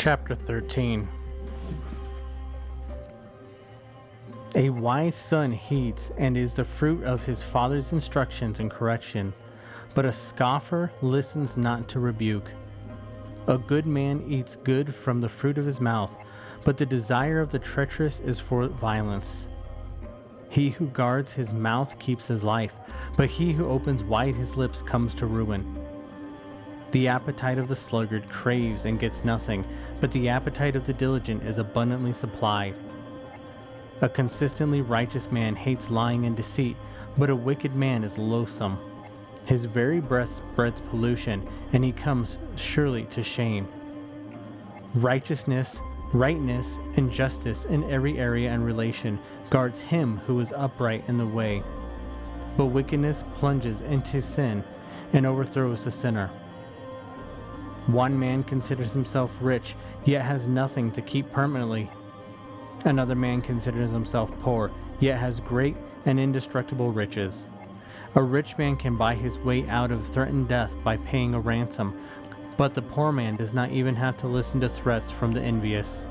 Chapter 13. A wise son heeds and is the fruit of his father's instructions and correction, but a scoffer listens not to rebuke. A good man eats good from the fruit of his mouth, but the desire of the treacherous is for violence. He who guards his mouth keeps his life, but he who opens wide his lips comes to ruin. The appetite of the sluggard craves and gets nothing, but the appetite of the diligent is abundantly supplied. A consistently righteous man hates lying and deceit, but a wicked man is loathsome. His very breath spreads pollution, and he comes surely to shame. Righteousness, rightness, and justice in every area and relation guards him who is upright in the way. But wickedness plunges into sin and overthrows the sinner. One man considers himself rich, yet has nothing to keep permanently. Another man considers himself poor, yet has great and indestructible riches. A rich man can buy his way out of threatened death by paying a ransom, but the poor man does not even have to listen to threats from the envious.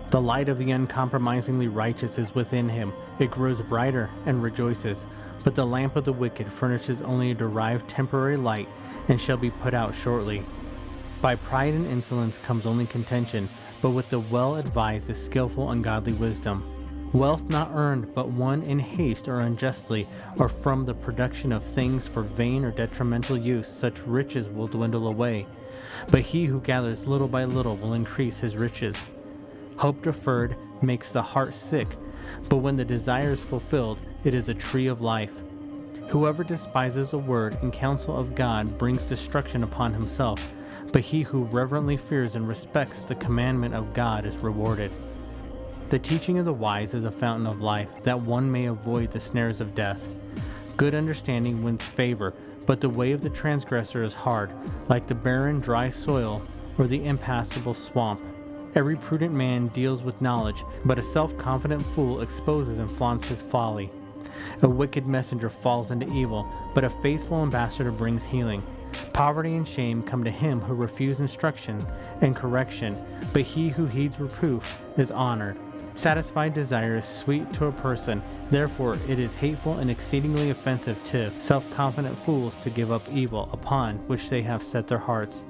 The light of the uncompromisingly righteous is within him. It grows brighter and rejoices, but the lamp of the wicked furnishes only a derived temporary light and shall be put out shortly. By pride and insolence comes only contention, but with the well-advised is skillful and godly wisdom. Wealth not earned, but won in haste or unjustly, or from the production of things for vain or detrimental use, such riches will dwindle away. But he who gathers little by little will increase his riches. Hope deferred makes the heart sick, but when the desire is fulfilled, it is a tree of life. Whoever despises a word and counsel of God brings destruction upon himself, but he who reverently fears and respects the commandment of God is rewarded. The teaching of the wise is a fountain of life, that one may avoid the snares of death. Good understanding wins favor, but the way of the transgressor is hard, like the barren, dry soil or the impassable swamp. Every prudent man deals with knowledge, but a self-confident fool exposes and flaunts his folly. A wicked messenger falls into evil, but a faithful ambassador brings healing. Poverty and shame come to him who refuses instruction and correction, but he who heeds reproof is honored. Satisfied desire is sweet to a person, therefore it is hateful and exceedingly offensive to self-confident fools to give up evil upon which they have set their hearts.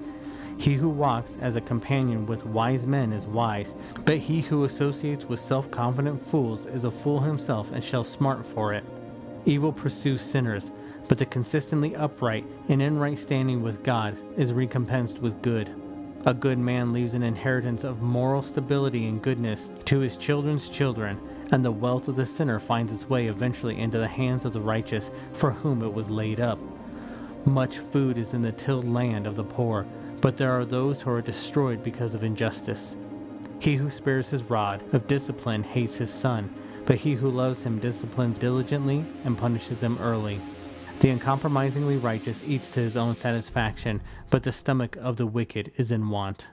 He who walks as a companion with wise men is wise, but he who associates with self-confident fools is a fool himself and shall smart for it. Evil pursues sinners, but the consistently upright and in right standing with God is recompensed with good. A good man leaves an inheritance of moral stability and goodness to his children's children, and the wealth of the sinner finds its way eventually into the hands of the righteous for whom it was laid up. Much food is in the tilled land of the poor, but there are those who are destroyed because of injustice. He who spares his rod of discipline hates his son, but he who loves him disciplines diligently and punishes him early. The uncompromisingly righteous eats to his own satisfaction, but the stomach of the wicked is in want.